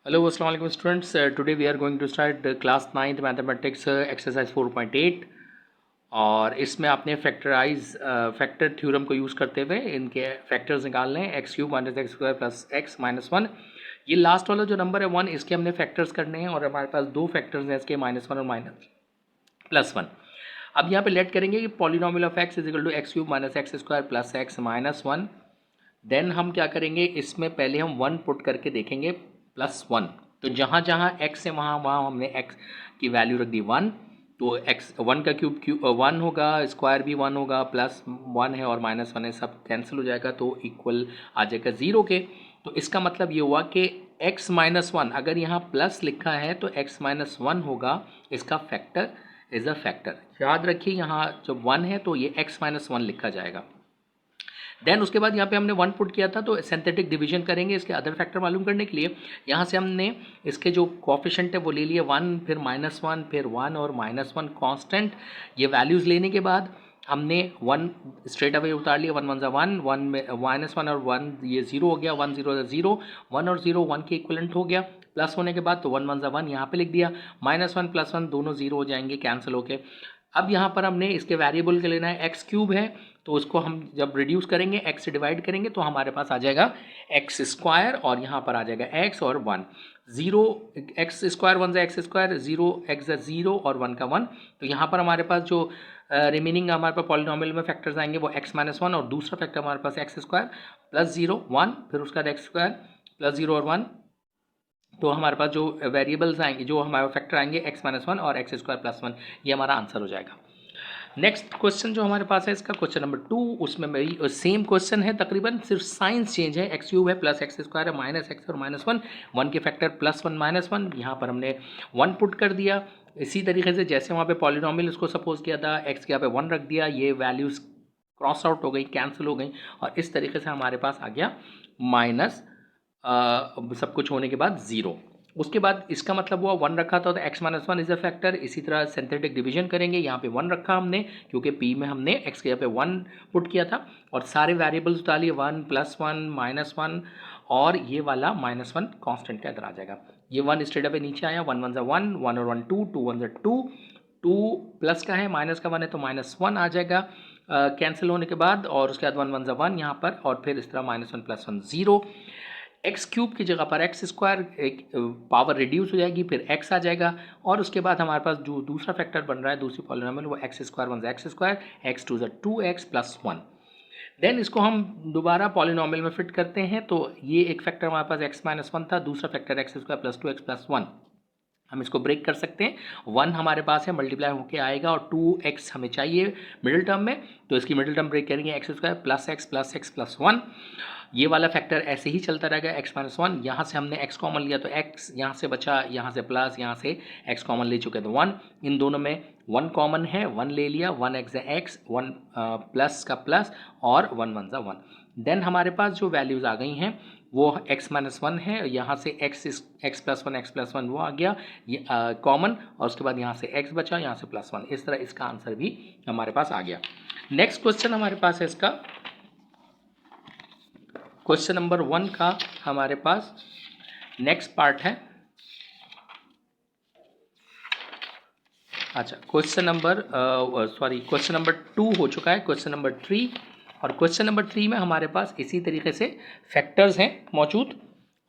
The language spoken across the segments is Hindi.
Hello, assalamu alaikum students. Today we are going to start class 9th mathematics exercise 4.8 और इसमें आपने फैक्टर थ्योरम को यूज़ करते हुए इनके फैक्टर्स निकालने हैं x cube minus x square plus x minus one. ये लास्ट वाला जो नंबर है 1 इसके हमने फैक्टर्स करने हैं और हमारे पास दो फैक्टर्स हैं इसके -1 और माइनस प्लस वन। अब यहाँ पे लेट करेंगे कि polynomial of x is equal to x cube minus x square plus x minus one. Then हम क्या करेंगे, इसमें पहले हम 1 पुट करके देखेंगे +1। तो जहाँ जहाँ x है वहाँ वहाँ हमने x की वैल्यू रख दी 1। तो x 1 का क्यूब 1 होगा, स्क्वायर भी 1 होगा, +1 है और -1 है, सब कैंसिल हो जाएगा तो इक्वल आ जाएगा 0 के। तो इसका मतलब ये हुआ कि x माइनस वन, अगर यहाँ प्लस लिखा है तो x माइनस वन होगा, इसका फैक्टर इज़ अ फैक्टर। याद रखिए यहाँ जब 1 है तो ये x माइनस वन लिखा जाएगा। देन उसके बाद यहाँ पे हमने 1 पुट किया था तो सिंथेटिक डिवीजन करेंगे इसके अदर फैक्टर मालूम करने के लिए। यहाँ से हमने इसके जो कोफिशिएंट है वो ले लिए 1, फिर -1, फिर 1 और -1 कांस्टेंट। ये वैल्यूज़ लेने के बाद हमने 1 स्ट्रेट अवे उतार लिया, 1 1 ज़ा 1, 1 में -1 और 1 ये 0 हो गया, 1 0 ज़ा 0, 1 और 0 1 के इक्वलेंट हो गया। प्लस होने के बाद तो 1 1 ज़ा 1 यहाँ पे लिख दिया, -1 +1 दोनों 0 हो जाएंगे कैंसिल होके। अब यहाँ पर हमने इसके वेरिएबल के लेना है, एक्स क्यूब है तो उसको हम जब रिड्यूस करेंगे x से डिवाइड करेंगे तो हमारे पास आ जाएगा एक्स स्क्वायर और यहाँ पर आ जाएगा x और 1, 0 एक्स स्क्वायर 1 ज़ा एक्स स्क्वायर, 0 एक्स ज़ा 0 और 1 का 1। तो यहाँ पर हमारे पास जो रिमेनिंग हमारे पास पॉलिनॉमियल में फैक्टर्स आएंगे वो x माइनस वन और दूसरा फैक्टर हमारे पास एक्स स्क्वायर +0 1, फिर उसका एक्स स्क्वायर +0 और 1। तो हमारे पास जो वेरिएबल्स आएंगे, जो हमारे फैक्टर आएंगे x माइनस वन और एक्स स्क्वायर +1, ये हमारा आंसर हो जाएगा। नेक्स्ट क्वेश्चन जो हमारे पास है इसका क्वेश्चन नंबर 2, उसमें मेरी सेम क्वेश्चन है, तकरीबन सिर्फ साइंस चेंज है। एक्स क्यूब है प्लस एक्स स्क्वायर है माइनस एक्स और -1, 1 के फैक्टर +1 -1, यहाँ पर हमने 1 पुट कर दिया। इसी तरीके से जैसे वहाँ पे पॉलिनॉमियल उसको सपोज किया था, एक्स के यहाँ पे 1 रख दिया, ये वैल्यूज़ क्रॉस आउट हो गई, कैंसिल हो गई और इस तरीके से हमारे पास आ गया माइनस सब कुछ होने के बाद 0। उसके बाद इसका मतलब हुआ 1 रखा था तो x minus one is a factor. इसी तरह सिंथेटिक डिवीजन करेंगे, यहाँ पे 1 रखा हमने क्योंकि p में हमने x के यहाँ पे 1 पुट किया था और सारे वेरिएबल्स उतार लिए, 1 +1 -1 और ये वाला -1 कांस्टेंट के अंदर आ जाएगा। ये 1 स्ट्रेट पे नीचे आया, 1 1 ज़ा 1, 1 और 1 2, 2 1 ज़ा 2, 2 प्लस का है माइनस का 1 है तो -1 आ जाएगा कैंसिल होने के बाद, और उसके बाद 1 1 ज़ा 1 यहाँ पर और फिर इस तरह -1 +1 0। एक्स क्यूब की जगह पर एक्स स्क्वायर एक पावर रिड्यूस हो जाएगी, फिर एक्स आ जाएगा और उसके बाद हमारे पास जो दूसरा फैक्टर बन रहा है दूसरी पॉलिनॉमियल वो x square 1 x square, x 2 2x +1। Then इसको हम दोबारा पॉलिनॉमियल में फिट करते हैं तो ये एक फैक्टर हमारे पास x माइनस वन था, दूसरा फैक्टर एक्स स्क्वायर +2x +1। हम इसको ब्रेक कर सकते हैं, 1 हमारे पास है मल्टीप्लाई होके आएगा और 2x हमें चाहिए मिडिल टर्म में, तो इसकी मिडिल टर्म ब्रेक करेंगे, एक्स स्क्वायर +x +1। ये वाला फैक्टर ऐसे ही चलता रहेगा, x माइनस वन। यहाँ से हमने x कॉमन लिया तो x यहाँ से बचा, यहाँ से प्लस, यहाँ से x कॉमन ले चुके तो 1, इन दोनों में 1 कॉमन है, 1 ले लिया, 1 x है x, 1 प्लस का प्लस और 1 1 ज़ा 1। देन हमारे पास जो वैल्यूज़ आ गई हैं वो x माइनस वन है, यहाँ से x +1 वो आ गया ये कॉमन और उसके बाद यहाँ से x बचा, यहाँ से +1। इस तरह इसका आंसर भी हमारे पास आ गया। नेक्स्ट क्वेश्चन हमारे पास है इसका क्वेश्चन नंबर 1 का हमारे पास नेक्स्ट पार्ट है। अच्छा, क्वेश्चन नंबर 2 हो चुका है, क्वेश्चन नंबर 3। और क्वेश्चन नंबर 3 में हमारे पास इसी तरीके से फैक्टर्स हैं मौजूद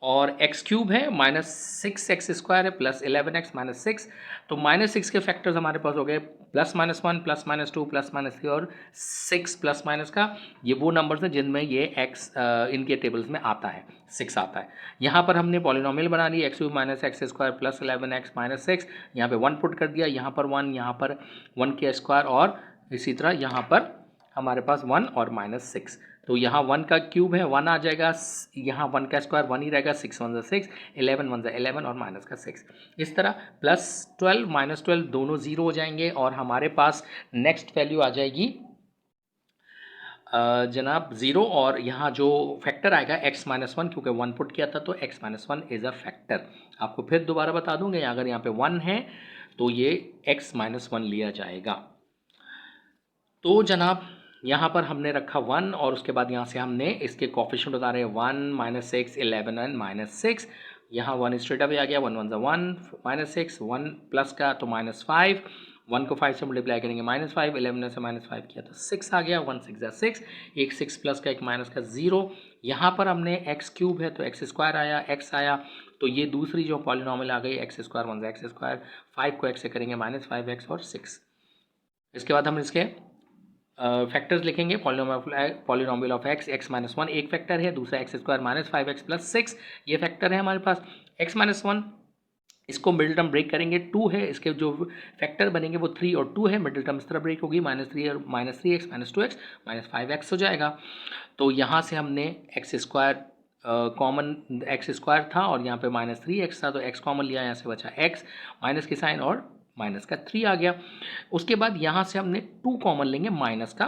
और एक्स क्यूब है -6x स्क्वायर है +11x -6। तो -6 के फैक्टर्स हमारे पास हो गए +-1 +-2 +-3 और 6 + का। ये वो नंबर्स हैं जिनमें ये x इनके टेबल्स में आता है, 6 आता है। यहाँ पर हमने पॉलिनॉमियल बना ली, x cube -x square +11x -6, यहाँ पे 1 पुट कर दिया, यहाँ पर 1, यहाँ पर 1 के स्क्वायर और इसी तरह यहाँ पर हमारे पास 1 और -6। तो यहाँ 1 का क्यूब है 1 आ जाएगा, यहाँ 1 का स्क्वायर 1 ही रहेगा, 6 1 6, 11 1 11 और माइनस का 6। इस तरह +12 -12 दोनों 0 हो जाएंगे और हमारे पास नेक्स्ट वैल्यू आ जाएगी जनाब 0 और यहाँ जो फैक्टर आएगा x माइनस वन, क्योंकि 1 पुट किया था तो x minus one is a factor. आपको फिर दोबारा बता दूंगे, अगर यहाँ पे 1 है तो ये x माइनस वन लिया जाएगा। तो जनाब यहाँ पर हमने रखा 1 और उसके बाद यहाँ से हमने इसके कोफिशिएंट उतारे 1 -6 11 एंड -6। यहाँ 1 स्ट्रेट अवे आ गया, 1 1 1 -6, 1 प्लस का तो -5, 1 को 5 से मल्टीप्लाई करेंगे -5, 11 से -5 किया तो 6 आ गया, 1 6 6, एक 6 प्लस का एक माइनस का 0। यहाँ पर हमने एक्स क्यूब है तो एक्स स्क्वायर आया, एक्स आया, तो ये दूसरी जो पॉलिनॉमियल आ गई एक्स स्क्वायर 1 एक्स स्क्वायर, 5 को एक्स से करेंगे -5x और 6। इसके बाद हम इसके फैक्टर्स लिखेंगे। Polynomial of x, x minus 1 एक फैक्टर है, दूसरा एक्स स्क्वायर -5x प्लस 6 ये फैक्टर है हमारे पास। एक्स माइनस 1 इसको मिडिल टर्म ब्रेक करेंगे, 2 है, इसके जो फैक्टर बनेंगे वो 3 और 2 है, मिडिल टर्म इस तरह ब्रेक होगी, -3 और -3x -2x -5x हो जाएगा। तो यहाँ से हमने x square common, x square था और यहाँ पे -3x था तो x कॉमन लिया, यहाँ से बचा x, माइनस की साइन और माइनस का 3 आ गया। उसके बाद यहाँ से हमने 2 कॉमन लेंगे माइनस का,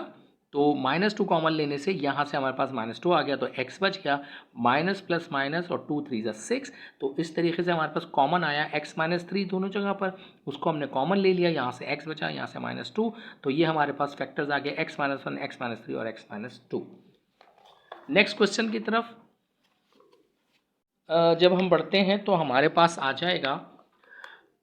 तो -2 कॉमन लेने से यहाँ से हमारे पास -2 आ गया तो x बच गया, माइनस प्लस माइनस और 2 3 6, तो इस तरीके से हमारे पास कॉमन आया x -3 दोनों जगह पर, उसको हमने कॉमन ले लिया, यहाँ से x बचा, यहाँ से -2, तो ये हमारे पास फैक्टर्स आ गए x -1 x -3 और x -2। नेक्स्ट क्वेश्चन की तरफ जब हम बढ़ते हैं तो हमारे पास आ जाएगा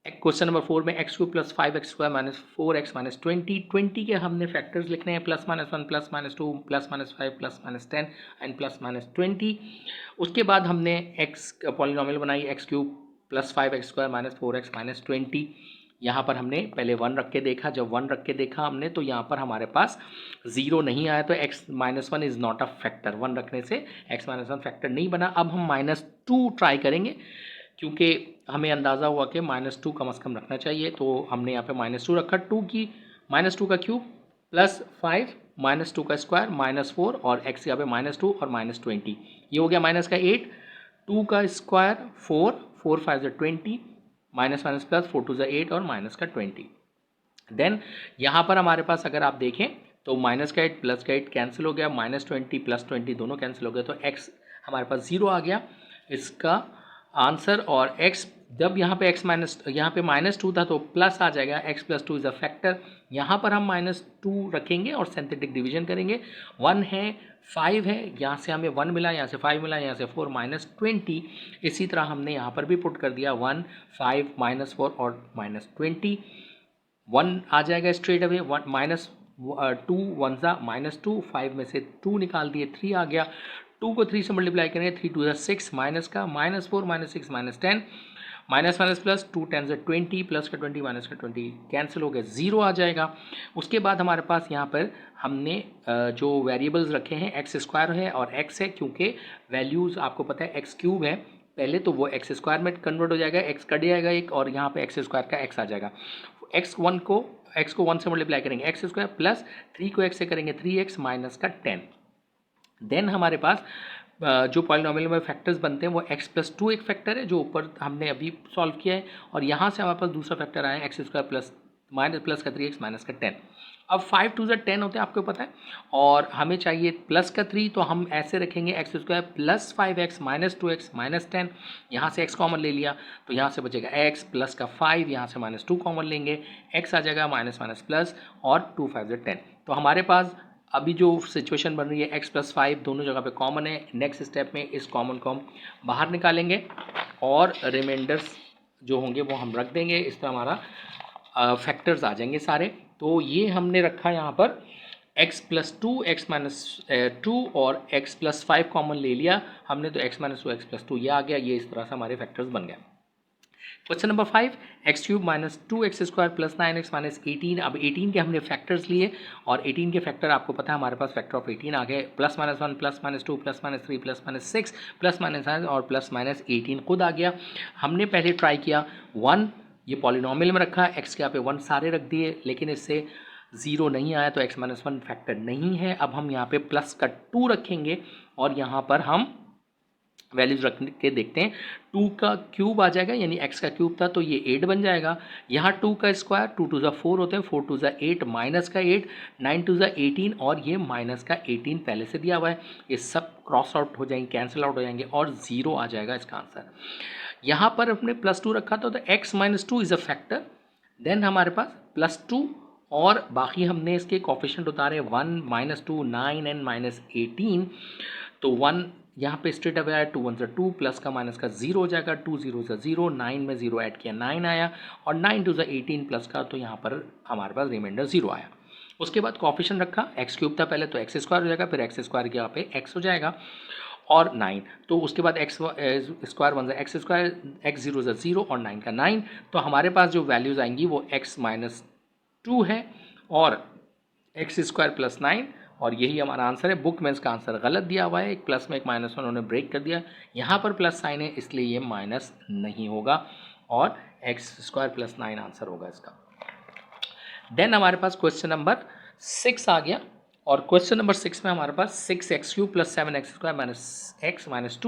क्वेश्चन नंबर 4 में x cube plus 5x square minus 4x minus 20 के हमने फैक्टर्स लिखने हैं, +-1 +-2 +-5 +-10 एंड +-20। उसके बाद हमने x पॉलिनॉमियल बनाई x cube plus 5x square minus 4x minus 20। यहाँ पर हमने पहले 1 रख के देखा, जब 1 रख के देखा हमने तो यहाँ पर हमारे पास 0 नहीं आया, तो x-1 is not a factor, 1 रखने से x-1 फैक्टर नहीं बना। अब हम -2 ट्राई करेंगे, क्योंकि हमें अंदाज़ा हुआ कि -2 कम से कम रखना चाहिए, तो हमने यहाँ पे -2 रखा, -2 का क्यूब प्लस 5 -2 का स्क्वायर -4 और x यहाँ पे -2 और -20, ये हो गया माइनस का 8, 2 का स्क्वायर 4 4 5 20, माइनस माइनस प्लस 4 2 8 और माइनस का 20। देन यहाँ पर हमारे पास अगर आप देखें तो माइनस का 8 प्लस का 8 कैंसिल हो गया, -20 +20 दोनों कैंसिल हो गए, तो x हमारे पास 0 आ गया इसका आंसर। और x जब यहाँ पे x माइनस, यहाँ पे -2 था तो प्लस आ जाएगा, x +2 इज़ अ फैक्टर, यहाँ पर हम -2 रखेंगे और सिंथेटिक डिवीजन करेंगे, 1 है 5 है, यहाँ से हमें 1 मिला, यहाँ से 5 मिला, यहाँ से 4 -20, इसी तरह हमने यहाँ पर भी पुट कर दिया 1 5 -4 और -20, 1 आ जाएगा स्ट्रेट अवे, 2 1 -2, 5 में से 2 निकाल दिए, 3 आ गया, 2 को 3 से मल्टीप्लाई करेंगे, 3 2 6, माइनस का -4 -6 -10, माइनस माइनस प्लस 2 10 20, प्लस का 20 माइनस का 20 कैंसिल हो गया, 0 आ जाएगा। उसके बाद हमारे पास यहाँ पर हमने जो वेरिएबल्स रखे हैं एक्स स्क्वायर है और एक्स है, क्योंकि वैल्यूज़ आपको पता है एक्स क्यूब है पहले, तो वो एक्स स्क्वायर में कन्वर्ट हो जाएगा, एक्स कट जाएगा एक और यहाँ पे एक्स स्क्वायर का एक्स आ जाएगा। एक्स को 1 से मल्टीप्लाई करेंगे एक्स स्क्वायर, प्लस 3 को एक्स से करेंगे 3x माइनस का 10। देन हमारे पास जो पॉलिनॉमियल में फैक्टर्स बनते हैं वो x+2 एक फैक्टर है जो ऊपर हमने अभी सॉल्व किया है, और यहाँ से हमारे पास दूसरा फैक्टर आया एक्स स्क्वायर प्लस का 3x माइनस का 10। अब 5 2 10 होते हैं आपको पता है, और हमें चाहिए प्लस का 3, तो हम ऐसे रखेंगे x square plus 5x minus 2x minus 10, यहाँ से x कॉमन ले लिया तो यहाँ से बचेगा x प्लस का 5, यहाँ से -2 कॉमन लेंगे, x आ जाएगा माइनस माइनस प्लस और 2 5 10। तो हमारे पास अभी जो सिचुएशन बन रही है x + 5 दोनों जगह पे कॉमन है। नेक्स्ट स्टेप में इस कॉमन को हम बाहर निकालेंगे और रिमाइंडर्स जो होंगे वो हम रख देंगे, इस तरह हमारा फैक्टर्स आ जाएंगे सारे। तो ये हमने रखा यहाँ पर x+2 x-2 और x+5 कॉमन ले लिया हमने, तो x-2 x+2 ये आ गया, ये इस तरह से हमारे फैक्टर्स बन गए। Question number 5, x³ - 2x² + 9x - 18। अब 18 के हमने फैक्टर्स लिए और 18 के फैक्टर आपको पता है हमारे पास फैक्टर ऑफ 18 आ गए, +-1 +-2 +-3 +-6 +-9 और +-18 खुद आ गया। हमने पहले ट्राई किया 1, ये पॉलिनॉमियल में रखा, x के यहाँ पे 1 सारे रख दिए, लेकिन इससे 0 नहीं आया तो x-1 फैक्टर नहीं है। अब हम यहाँ पे प्लस का 2 रखेंगे और यहाँ पर हम वैल्यूज रख के देखते हैं, 2 का क्यूब आ जाएगा, यानी x का क्यूब था तो ये 8 बन जाएगा। यहाँ 2 का स्क्वायर 2 2 4 होते हैं, 4 2 8 माइनस का 8 9 2 18 और ये माइनस का 18 पहले से दिया हुआ है, ये सब क्रॉस आउट हो जाएंगे, कैंसिल आउट हो जाएंगे और 0 आ जाएगा इसका आंसर। यहाँ पर अपने +2 रखा था तो x - 2 is a factor, then हमारे पास +2 और बाकी हमने इसके कोफिशिएंट उतारे 1 -2 9 एंड -18, तो 1 यहाँ पे स्ट्रेट अवे आया 2 1 2, प्लस का माइनस का 0 हो जाएगा, 2 0 0, 9 में 0 ऐड किया 9 आया, और 9 2 18 प्लस का, तो यहाँ पर हमारे पास रिमाइंडर 0 आया। उसके बाद कोएफिशिएंट रखा, एक्स क्यूब था पहले तो एक्स स्क्वायर हो जाएगा, फिर एक्स स्क्वायर के यहाँ पे एक्स हो जाएगा, और 9, तो उसके बाद एक्स स्क्वायर बन जाए एक्स स्क्वायर, एक्स 0 0 और 9 का 9, तो हमारे पास जो वैल्यूज़ आएंगी वो x माइनस 2 है और एक्स स्क्वायर प्लस 9, और यही हमारा आंसर है। बुक में इसका आंसर गलत दिया हुआ है, एक प्लस में एक माइनस में उन्होंने ब्रेक कर दिया, यहाँ पर प्लस साइन है इसलिए ये माइनस नहीं होगा, और एक्स स्क्वायर प्लस 9 आंसर होगा इसका। देन हमारे पास क्वेश्चन नंबर 6 आ गया, और क्वेश्चन नंबर 6 में हमारे पास 6x³ plus 7x square minus x minus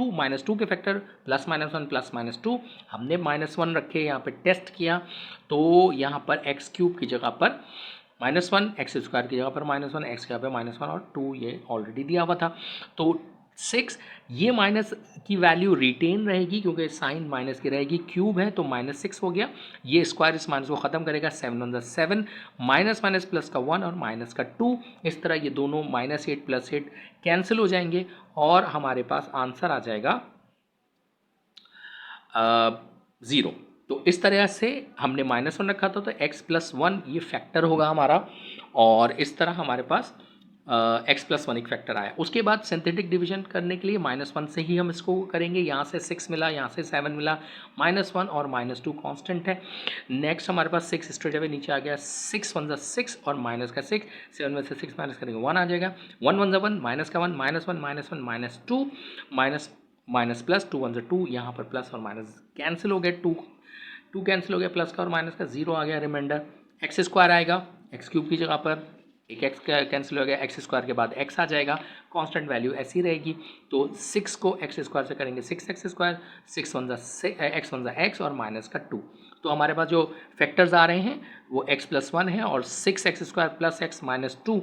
two के फैक्टर प्लस -1 प्लस -2, हमने -1 रखे यहाँ पे टेस्ट किया, तो यहाँ पर x³ की जगह पर -1, एक्स स्क्वायर की जगह पर -1, एक्स की जगह पर -1 और 2 ये ऑलरेडी दिया हुआ था, तो 6, ये माइनस की वैल्यू रिटेन रहेगी क्योंकि साइन माइनस की रहेगी, क्यूब है तो -6 हो गया, ये स्क्वायर इस माइनस को ख़त्म करेगा, 7 1 7, माइनस माइनस प्लस का 1 और माइनस का 2, इस तरह ये दोनों -8 प्लस 8 कैंसिल हो जाएंगे, और हमारे पास आंसर आ जाएगा 0। तो इस तरह से हमने -1 रखा था, तो x प्लस 1 ये फैक्टर होगा हमारा, और इस तरह हमारे पास x प्लस 1 एक फैक्टर आया। उसके बाद सिंथेटिक डिवीजन करने के लिए -1 से ही हम इसको करेंगे, यहाँ से 6 मिला, यहाँ से 7 मिला, -1 और -2 कांस्टेंट है। नेक्स्ट हमारे पास 6 स्ट्रेट अवे नीचे आ गया, 6 1 6 और माइनस का 6, 7 में से 6 माइनस करेंगे 1 आ जाएगा, 1 1 1, माइनस का 1, -1 -2 माइनस प्लस 2 1 2, यहाँ पर प्लस और माइनस कैंसिल हो गए, 2 कैंसिल हो गया, प्लस का और माइनस का 0 आ गया, रिमाइंडर एक्स स्क्वायर आएगा, एक्स क्यूब की जगह पर एक एक्स कैंसिल हो गया, एक्स स्क्वायर के बाद एक्स आ जाएगा, कांस्टेंट वैल्यू ऐसी रहेगी, तो 6 को एक्स स्क्वायर से करेंगे 6x स्क्वायर, 6 1 एक्स और माइनस का 2, तो हमारे पास जो फैक्टर्स आ रहे हैं वो x प्लस 1 है और 6x square plus x minus 2,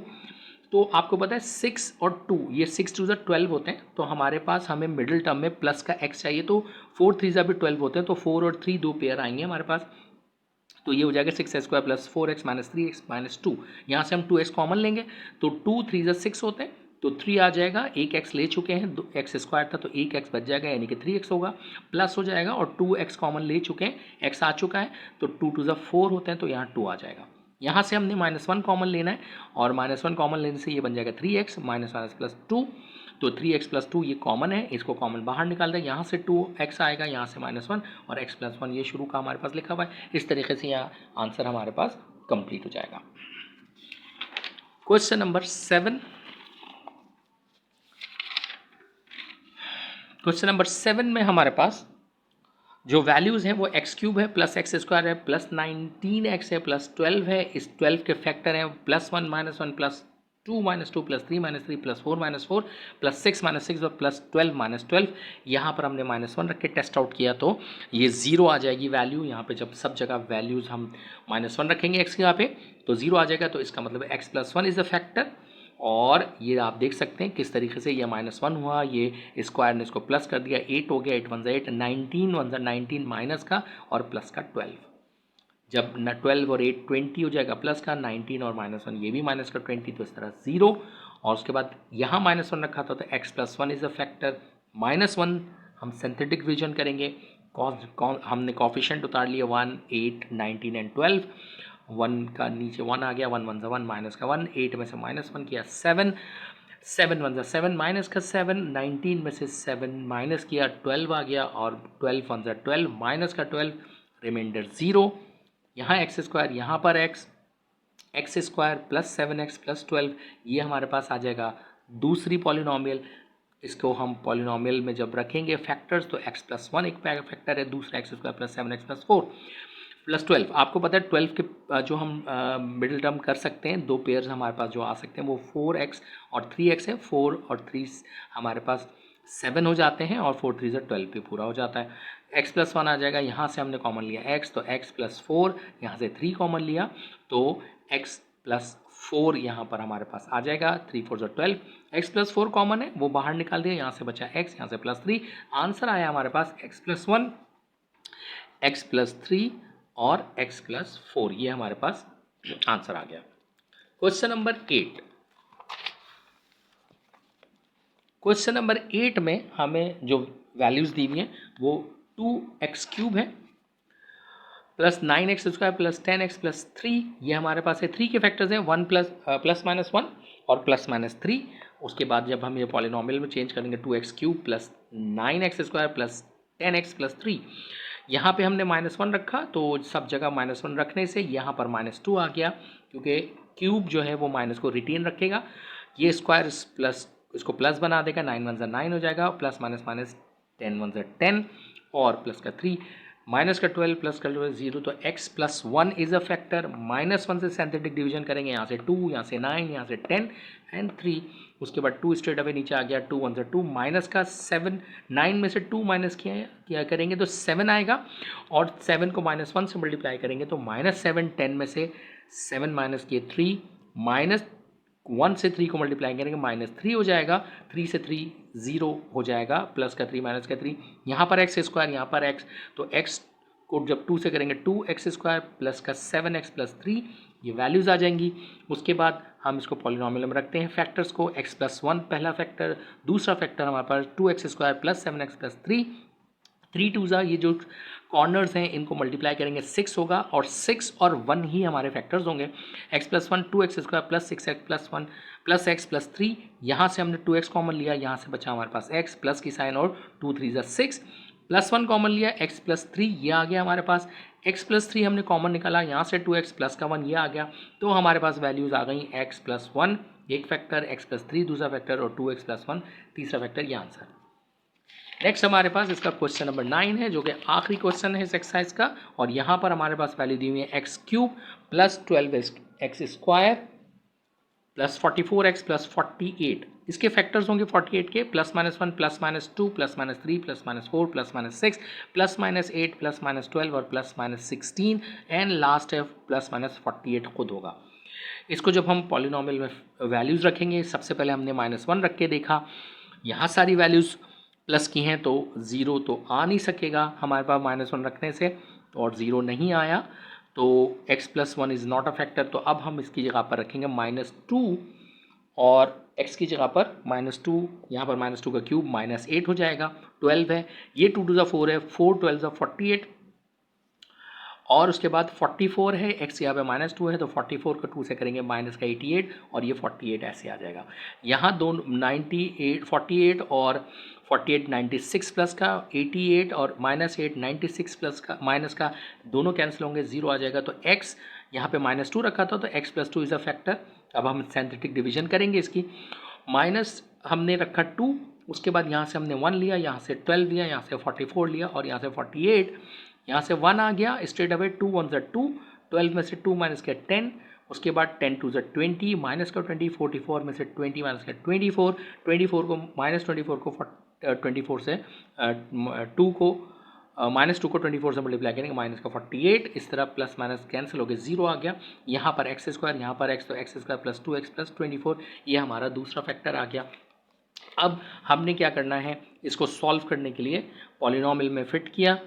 तो आपको पता है 6 और 2, ये 6 2 12 होते हैं, तो हमारे पास हमें मिडिल टर्म में प्लस का x चाहिए, तो 4 3 भी 12 होते हैं, तो 4 और 3 दो पेयर आएंगे हमारे पास, तो ये हो जाएगा 6x square plus 4x minus 3x minus 2, यहाँ से हम 2x कॉमन लेंगे, तो 2 3 6 होते हैं, तो 3 आ जाएगा, एक x ले चुके हैं, x स्क्वायर था तो एक x बच जाएगा, यानी कि 3x होगा, प्लस हो जाएगा, और 2x कॉमन ले चुके हैं, x आ चुका है, तो 2 2 4 होते हैं, तो यहाँ 2 आ जाएगा। यहाँ से हमने -1 कॉमन लेना है, और -1 कॉमन लेने से ये बन जाएगा 3x माइनस प्लस 2, तो 3x प्लस 2 ये कॉमन है, इसको कॉमन बाहर निकाल दें, यहाँ से 2x आएगा, यहाँ से -1 और x प्लस 1 ये शुरू का हमारे पास लिखा हुआ है, इस तरीके से यहाँ आंसर हमारे पास कंप्लीट हो जाएगा। क्वेश्चन नंबर 7, क्वेश्चन नंबर 7 में हमारे पास जो वैल्यूज़ हैं वो x³ है प्लस एक्स स्क्वायर है प्लस 19x है प्लस 12 है, इस 12 के फैक्टर हैं +1 -1 प्लस 2 -2 प्लस 3 -3 प्लस 4 -4 प्लस 6 -6 और प्लस 12 -12, यहाँ पर हमने -1 रख के टेस्ट आउट किया, तो ये 0 आ जाएगी वैल्यू, यहाँ पे जब सब जगह वैल्यूज़ हम -1 रखेंगे x के यहाँ पे तो 0 आ जाएगा, तो इसका मतलब x plus 1 is the factor, और ये आप देख सकते हैं किस तरीके से ये -1 हुआ, ये स्क्वायर ने इसको प्लस कर दिया, 8 हो गया, 8 1 8, 19 1 19 माइनस का और प्लस का 12, जब 12 और 8 20 हो जाएगा प्लस का, 19 और -1 ये भी माइनस का 20, तो इस तरह 0, और उसके बाद यहाँ -1 रखा था तो x plus 1 is a factor, -1 हम सिंथेटिक डिवीजन करेंगे, हमने कॉफिशिएंट उतार लिया 1 8 19 एंड 12, 1 का नीचे 1 आ गया, 1 1 1 माइनस का 1, 8 में से -1 किया 7 7 1 7 माइनस का 7, 19 में से 7 माइनस किया 12 आ गया, और 12 1 12 माइनस का 12, रिमाइंडर 0, यहाँ एक्स स्क्वायर, यहाँ पर x square plus 7x plus 12, ये हमारे पास आ जाएगा दूसरी पॉलिनोमियल, इसको हम पॉलिनोमियल में जब रखेंगे फैक्टर्स तो x प्लस 1 एक फैक्टर है, दूसरा x square plus 7x plus 4 plus 12, आपको पता है 12 के जो हम मिडिल टर्म कर सकते हैं, दो पेयर्स हमारे पास जो आ सकते हैं वो 4x और 3x है, 4 और 3 हमारे पास 7 हो जाते हैं, और 4 3 12 पे पूरा हो जाता है, x प्लस 1 आ जाएगा, यहाँ से हमने कॉमन लिया x, तो x प्लस 4, यहाँ से 3 कॉमन लिया तो x प्लस 4 यहाँ पर हमारे पास आ जाएगा, 3 4 12, x प्लस 4 कॉमन है वो बाहर निकाल दिया, यहाँ से बचा x, यहाँ से प्लस 3, आंसर आया हमारे पास x प्लस 1, x प्लस 3 और x प्लस 4, ये हमारे पास आंसर आ गया। क्वेश्चन नंबर 8, क्वेश्चन नंबर 8 में हमें जो वैल्यूज़ दी हुई हैं वो 2x³ है, plus 9x² plus 10x plus 3, ये हमारे पास है 3 के फैक्टर्स हैं, 1 प्लस माइनस 1 और प्लस माइनस 3। उसके बाद जब हम ये पॉलिनॉमियल में चेंज करेंगे 2x³ plus 9x² plus 10x plus 3, यहाँ पे हमने -1 रखा तो सब जगह -1 रखने से यहाँ पर -2 आ गया, क्योंकि क्यूब जो है वो माइनस को रिटेन रखेगा। ये स्क्वायर प्लस इसको प्लस बना देगा, 9 1 9 हो जाएगा, प्लस माइनस माइनस 10 1 10 और प्लस का 3, माइनस का 12 प्लस का 12 0। तो x plus 1 is a factor. -1 से सिंथेटिक डिवीजन करेंगे, यहाँ से 2, यहाँ से 9, यहाँ से 10 एंड 3। उसके बाद 2 स्ट्रेट अवे नीचे आ गया, 2 1 2, माइनस का 7, 9 में से 2 माइनस किया करेंगे तो 7 आएगा, और 7 को -1 से मल्टीप्लाई करेंगे तो -7, 10 में से 7 माइनस किए 3, माइनस 1 से 3 को मल्टीप्लाई करेंगे -3 हो जाएगा, 3 से 3 0 हो जाएगा, प्लस का 3 माइनस का 3, यहाँ पर x², यहाँ पर x, तो x को जब 2 से करेंगे 2x² प्लस का 7x प्लस 3, ये वैल्यूज़ आ जाएंगी। उसके बाद हम इसको पॉलिनॉमियल में रखते हैं फैक्टर्स को, x प्लस 1 पहला फैक्टर, दूसरा फैक्टर हमारे पास 2x² प्लस 7x प्लस 3, 3 2 ये जो कॉर्नर्स हैं इनको मल्टीप्लाई करेंगे 6 होगा, और 6 और 1 ही हमारे फैक्टर्स होंगे। x plus 1 2x² plus 6x plus 1 plus x plus 3, यहाँ से हमने 2x कॉमन लिया, यहाँ से बचा हमारे पास x प्लस की साइन और 2 3 6, प्लस 1 कॉमन लिया, x प्लस 3 ये आ गया हमारे पास, x प्लस 3 हमने कॉमन निकाला, यहाँ से 2x प्लस का 1 ये आ गया, तो हमारे पास वैल्यूज़ आ गई x प्लस 1 एक फैक्टर, x प्लस 3 दूसरा फैक्टर और 2x प्लस 1 तीसरा फैक्टर, ये आंसर। नेक्स्ट हमारे पास इसका क्वेश्चन नंबर 9 है, जो कि आखिरी क्वेश्चन है इस एक्सरसाइज का, और यहाँ पर हमारे पास वैल्यू दी हुई है x³ plus 12x² plus 44x plus 48। इसके फैक्टर्स होंगे 48 के, plus -1 plus -2 plus -3 plus -4 plus -6 plus -8 plus -12 और प्लस -16 एंड लास्ट है प्लस -48 खुद होगा। इसको जब हम पॉलिनॉमियल में वैल्यूज़ रखेंगे, सबसे पहले हमने -1 रख के देखा, यहाँ सारी वैल्यूज़ प्लस की हैं तो 0 तो आ नहीं सकेगा हमारे पास -1 रखने से, और 0 नहीं आया, तो x plus 1 is not a factor. तो अब हम इसकी जगह पर रखेंगे -2, और x की जगह पर -2, यहाँ पर -2 का क्यूब -8 हो जाएगा, 12 है, ये 2 2 4 है, 4 12 48, और उसके बाद 44 है, x यहाँ पे -2 है तो 44 को 2 से करेंगे माइनस का 88, और ये 48 ऐसे आ जाएगा। यहाँ दोनों 98 48 और 48 96 प्लस का 88 और -8 96 प्लस का माइनस का, दोनों कैंसिल होंगे, 0 आ जाएगा। तो x यहाँ पे -2 रखा था तो x plus 2 is a factor. अब हम सिंथेटिक डिवीजन करेंगे इसकी, माइनस हमने रखा 2, उसके बाद यहाँ से हमने 1 लिया, यहाँ से 12 लिया, यहाँ से 44 लिया, और यहाँ से 48, यहाँ से 1 आ गया स्ट्रेट अवे, 2 1 2, 12 में से 2 माइनस के 10, उसके बाद 10 2 20 माइनस का 20, 44 में से 20 माइनस का 24, 24 को -24 को 24 से 2 को -2 को 24 से मल्टीप्लाई करेंगे, माइनस का 48, इस तरह प्लस माइनस कैंसिल हो गया, 0 आ गया। यहाँ पर x², यहाँ पर x, तो x² प्लस 2x प्लस 24, ये हमारा दूसरा फैक्टर आ गया। अब हमने क्या करना है, इसको सॉल्व करने के लिए पॉलिनॉमियल में फिट किया,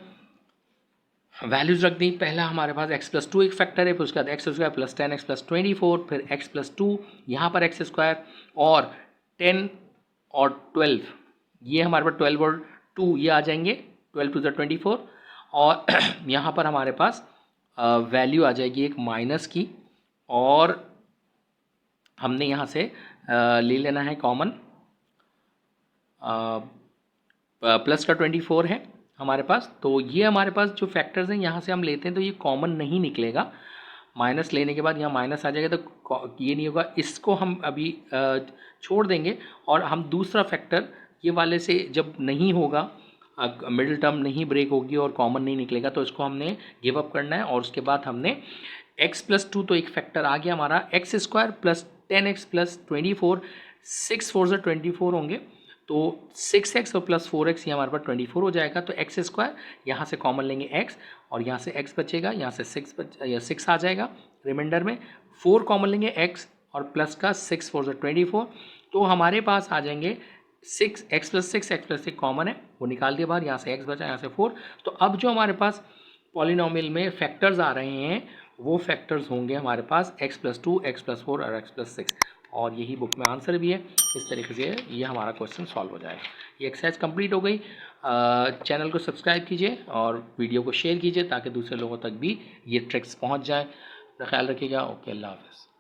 वैल्यूज़ रख दी। पहला हमारे पास x प्लस 2 एक फैक्टर है, फिर उसके बाद x² प्लस 10x प्लस 24, फिर x प्लस 2, यहाँ पर x² और 10 और 12, ये हमारे पास 12 और 2 ये आ जाएंगे, 12 2 24, और यहाँ पर हमारे पास वैल्यू आ जाएगी एक माइनस की, और हमने यहाँ से ले लेना है कॉमन, प्लस का 24 है हमारे पास, तो ये हमारे पास जो फैक्टर्स हैं यहाँ से हम लेते हैं तो ये कॉमन नहीं निकलेगा, माइनस लेने के बाद यहाँ माइनस आ जाएगा तो ये नहीं होगा, इसको हम अभी छोड़ देंगे, और हम दूसरा फैक्टर ये वाले से जब नहीं होगा, मिडिल टर्म नहीं ब्रेक होगी और कॉमन नहीं निकलेगा, तो इसको हमने गिव अप करना है। और उसके बाद हमने x प्लस 2 तो एक फैक्टर आ गया हमारा, x² प्लस 10x प्लस 24, 6 4 से 24 होंगे, तो 6x और प्लस 4x ये हमारे पास 24 हो जाएगा। तो x², यहाँ से कॉमन लेंगे x, और यहाँ से x बचेगा, यहाँ से 6 आ जाएगा रिमाइंडर में, 4 कॉमन लेंगे x और प्लस का 6 4 से 24, तो हमारे पास आ जाएंगे 6 x प्लस 6 कॉमन है, वो निकाल दिया बाहर, यहाँ से x बचा, यहाँ से 4। तो अब जो हमारे पास पॉलिनॉमियल में फैक्टर्स आ रहे हैं वो फैक्टर्स होंगे हमारे पास x प्लस 2, x प्लस 4 और x प्लस 6। और यही बुक में आंसर भी है। इस तरीके से ये हमारा क्वेश्चन सॉल्व हो जाएगा। ये एक्सरसाइज कंप्लीट हो गई। चैनल को सब्सक्राइब कीजिए और वीडियो को शेयर कीजिए ताकि दूसरे लोगों तक भी ये ट्रिक्स पहुंच जाए। अपना ख्याल रखिएगा। ओके, अल्लाह हाफ़िज़।